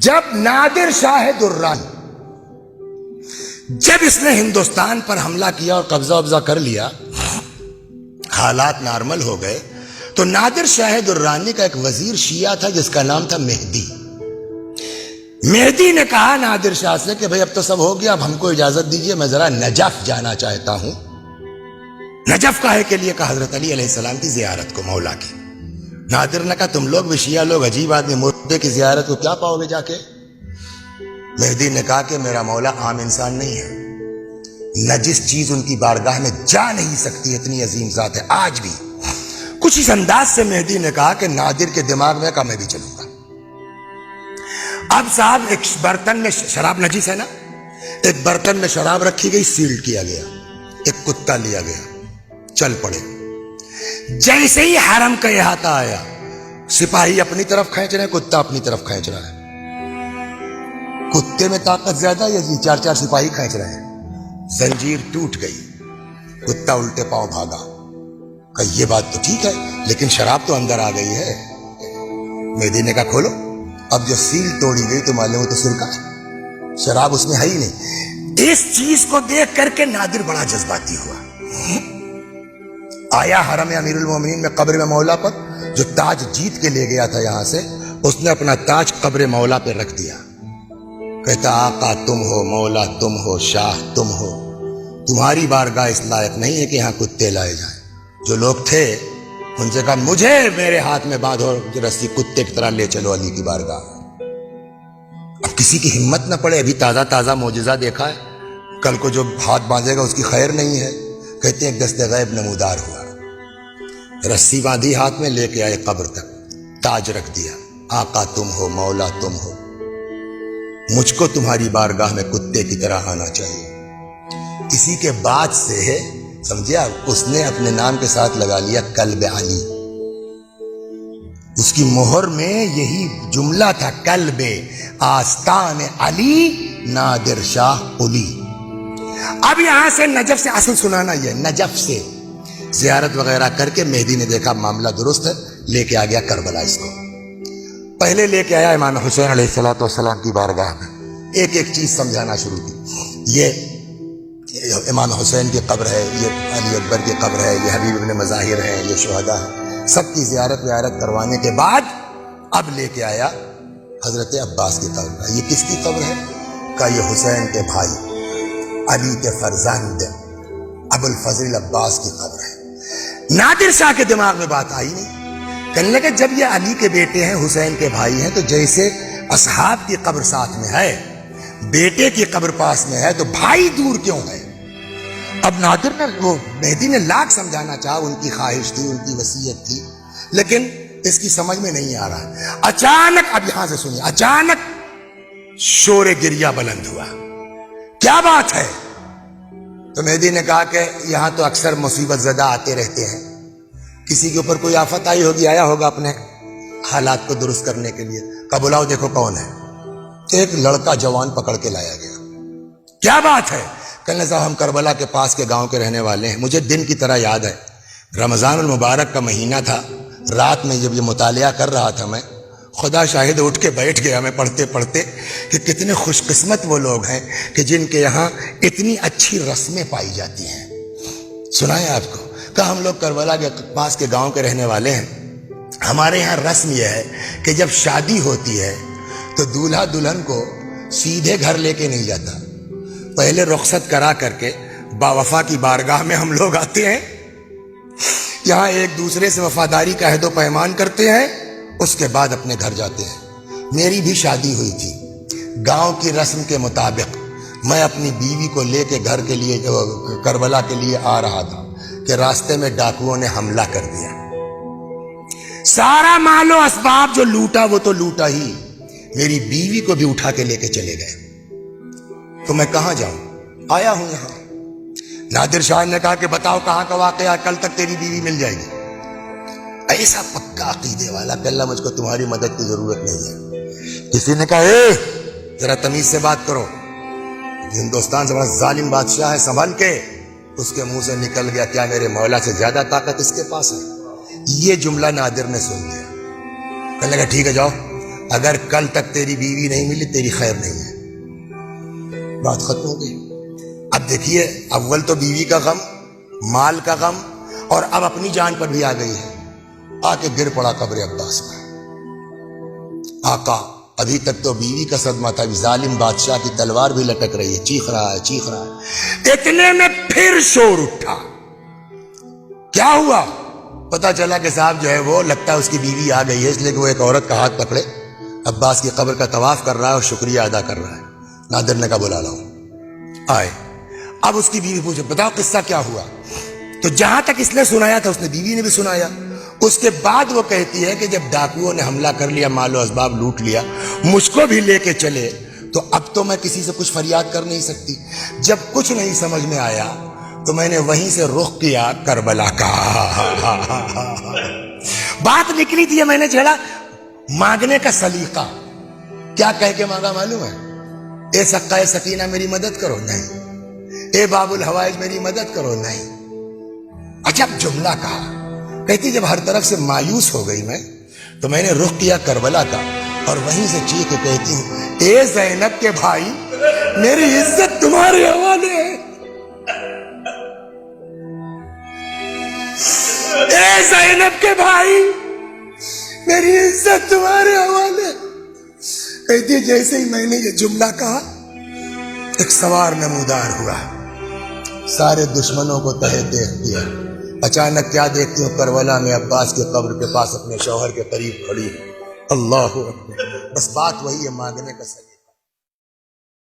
جب نادر شاہ درانی جب اس نے ہندوستان پر حملہ کیا اور قبضہ وبضہ کر لیا، حالات نارمل ہو گئے، تو نادر شاہ درانی کا ایک وزیر شیعہ تھا جس کا نام تھا مہدی۔ مہدی نے کہا نادر شاہ سے کہ بھئی اب تو سب ہو گیا، اب ہم کو اجازت دیجئے، میں ذرا نجف جانا چاہتا ہوں۔ نجف کاہے کے لیے؟ کہا حضرت علی علیہ السلام کی زیارت کو، مولا کی۔ نادر نے کہا تم لوگ بھی شیعہ لوگ عجیب آدمی، مردے کی زیارت کو کیا پاؤ گے جا کے؟ مہدی نے کہا کہ میرا مولا عام انسان نہیں ہے، نجس چیز ان کی بارگاہ میں جا نہیں سکتی، اتنی عظیم ذات ہے۔ آج بھی کچھ اس انداز سے مہدی نے کہا کہ نادر کے دماغ میں کہا میں بھی چلوں گا۔ اب صاحب ایک برتن میں شراب، نجس ہے نا، ایک برتن میں شراب رکھی گئی، سیل کیا گیا، ایک کتا لیا گیا، چل پڑے۔ جیسے ہی حرم کا احاطہ آیا، سپاہی اپنی طرف کھینچ رہے ہیں، کتا اپنی طرف کھینچ رہا ہے۔ کتے میں طاقت زیادہ یا جی چار چار سپاہی کھینچ رہے ہیں؟ زنجیر ٹوٹ گئی، کتا الٹے پاؤں بھاگا۔ کہ یہ بات تو ٹھیک ہے لیکن شراب تو اندر آ گئی ہے۔ مہدی نے کہا کھولو۔ اب جو سیل توڑی گئی تو معلوم ہو تو سرکہ ہے، شراب اس میں ہے ہی نہیں۔ اس چیز کو دیکھ کر کے نادر بڑا جذباتی ہوا، آیا حرم امیر المومنین میں قبر میں مولا پر، جو تاج جیت کے لے گیا تھا یہاں سے، اس نے اپنا تاج قبر مولا پہ رکھ دیا۔ کہتا آقا تم ہو، مولا تم ہو، شاہ تم ہو، تمہاری بارگاہ اس لائق نہیں ہے کہ یہاں کتے لائے جائیں۔ جو لوگ تھے ان سے کہا مجھے میرے ہاتھ میں باندھو رسی، کتے کی طرح لے چلو علی کی بارگاہ۔ اب کسی کی ہمت نہ پڑے، ابھی تازہ تازہ معجزہ دیکھا ہے، کل کو جو ہاتھ باندھے گا اس کی خیر نہیں ہے۔ کہتے ہیں ایک دست غیب نمودار ہوا، رسی باندھی ہاتھ میں، لے کے آئے قبر تک، تاج رکھ دیا۔ آقا تم ہو، مولا تم ہو، مجھ کو تمہاری بارگاہ میں کتے کی طرح آنا چاہیے۔ اسی کے بعد سے ہے سمجھے آپ، اس نے اپنے نام کے ساتھ لگا لیا کلب علی۔ اس کی مہر میں یہی جملہ تھا، کلب آستان علی نادر شاہ قلی۔ اب یہاں سے نجف سے اصل سنانا، یہ نجف سے زیارت وغیرہ کر کے مہدی نے دیکھا معاملہ درست ہے، لے کے آ گیا کربلا۔ اس کو پہلے لے کے آیا امام حسین علیہ السلام کی بارگاہ میں، ایک ایک چیز سمجھانا شروع کی۔ یہ امام حسین کی قبر ہے، یہ علی اکبر کی قبر ہے، یہ حبیب ابن مظاہر ہے، یہ شہداء ہے، سب کی زیارت ویارت کروانے کے بعد اب لے کے آیا حضرت عباس کی قبر۔ یہ کس کی قبر ہے؟ کہ یہ حسین کے بھائی علی کے فرزند ابو الفضل عباس کی قبر ہے۔ نادر شاہ کے دماغ میں بات آئی نہیں، کہنے لگے جب یہ علی کے بیٹے ہیں، حسین کے بھائی ہیں، تو جیسے اصحاب کی قبر ساتھ میں ہے، بیٹے کی قبر پاس میں ہے، تو بھائی دور کیوں ہے؟ اب نادر نے، وہ مہدی نے لاکھ سمجھانا چاہا، ان کی خواہش تھی، ان کی وصیت تھی، لیکن اس کی سمجھ میں نہیں آ رہا ہے۔ اچانک، اب یہاں سے سنیے، اچانک شور گریہ بلند ہوا۔ کیا بات ہے؟ تو مہدی نے کہا کہ یہاں تو اکثر مصیبت زدہ آتے رہتے ہیں، کسی کے اوپر کوئی آفت آئی ہوگی، آیا ہوگا اپنے حالات کو درست کرنے کے لیے۔ کہا بلاؤ دیکھو کون ہے۔ ایک لڑکا جوان پکڑ کے لایا گیا۔ کیا بات ہے؟ کہنے صاحب ہم کربلا کے پاس کے گاؤں کے رہنے والے ہیں، مجھے دن کی طرح یاد ہے، رمضان المبارک کا مہینہ تھا، رات میں جب یہ مطالعہ کر رہا تھا میں، خدا شاہد اٹھ کے بیٹھ گیا میں پڑھتے پڑھتے کہ کتنے خوش قسمت وہ لوگ ہیں کہ جن کے یہاں اتنی اچھی رسمیں پائی جاتی ہیں۔ سنائیں آپ کو، کہ ہم لوگ کربلا کے پاس کے گاؤں کے رہنے والے ہیں، ہمارے یہاں رسم یہ ہے کہ جب شادی ہوتی ہے تو دولہا دلہن کو سیدھے گھر لے کے نہیں جاتا، پہلے رخصت کرا کر کے باوفا کی بارگاہ میں ہم لوگ آتے ہیں، یہاں ایک دوسرے سے وفاداری کا عہد و پیمان کرتے ہیں، اس کے بعد اپنے گھر جاتے ہیں۔ میری بھی شادی ہوئی تھی، گاؤں کی رسم کے مطابق میں اپنی بیوی کو لے کے گھر کے لیے، کربلا کے لیے آ رہا تھا کہ راستے میں ڈاکوؤں نے حملہ کر دیا، سارا مال و اسباب جو لوٹا وہ تو لوٹا ہی، میری بیوی کو بھی اٹھا کے لے کے چلے گئے۔ تو میں کہاں جاؤں؟ آیا ہوں یہاں۔ نادر شاہ نے کہا کہ بتاؤ کہاں کا واقعہ، کل تک تیری بیوی مل جائے گی۔ ایسا پکا عقیدے والا کہ اللہ مجھ کو تمہاری مدد کی ضرورت نہیں ہے۔ کسی نے کہا اے ذرا تمیز سے بات کرو، ہندوستان سے بڑا ظالم بادشاہ ہے، سنبھل کے۔ اس کے منہ سے نکل گیا کیا میرے مولا سے زیادہ طاقت اس کے پاس ہے؟ یہ جملہ نادر نے سن لیا، کہنے لگا ٹھیک ہے جاؤ، اگر کل تک تیری بیوی نہیں ملی تیری خیر نہیں ہے. بات ختم ہو گئی. اب دیکھیے اول تو بیوی کا غم، مال کا غم، اور اب اپنی جان پر بھی آ گئی ہے. آ کے گر پڑا قبر عباس پر. آقا ابھی تک تو بیوی کا صدمہ تھا، ظالم بادشاہ کی تلوار بھی لٹک رہی ہے، چیخ رہا ہے چیخ رہا ہے. اتنے میں پھر شور اٹھا. کیا ہوا؟ پتا چلا کہ صاحب جو ہے وہ لگتا ہے اس کی بیوی آ گئی ہے، اس لیے کہ وہ ایک عورت کا ہاتھ پکڑے عباس کی قبر کا طواف کر رہا ہے اور شکریہ ادا کر رہا ہے. نادر نے کہا بلا لاؤ. آئے. اب اس کی بیوی پوچھے بتاؤ قصہ کیا ہوا؟ تو جہاں تک اس نے سنایا تھا اس نے بیوی نے بھی سنایا. اس کے بعد وہ کہتی ہے کہ جب ڈاکوؤں نے حملہ کر لیا، مال و اسباب لوٹ لیا، مجھ کو بھی لے کے چلے، تو اب تو میں کسی سے کچھ فریاد کر نہیں سکتی. جب کچھ نہیں سمجھ میں آیا تو میں نے وہیں سے رخ کیا کربلا کا. بات نکلی تھی، میں نے چھیڑا مانگنے کا سلیقہ. کیا کہہ کے مانگا معلوم ہے؟ اے سقائے سکینہ میری مدد کرو، نہیں. اے باب الحوائج میری مدد کرو، نہیں. عجب جملہ کہا. کہتی جب ہر طرف سے مایوس ہو گئی میں تو میں نے رخ کیا کربلا کا، اور وہیں سے چیخ کے کہتی ہوں اے زینب کے بھائی میری عزت تمہارے حوالے ہے. اے زینب کے بھائی میری عزت تمہارے حوالے. کہتی جیسے ہی میں نے یہ جملہ کہا ایک سوار نمودار ہوا، سارے دشمنوں کو تہے دیکھ دیا. اچانک کیا دیکھتی ہوں کربلا میں عباس کی قبر کے پاس اپنے شوہر کے قریب کھڑی. اللہ اکبر. بس بات وہی ہے، مانگنے کا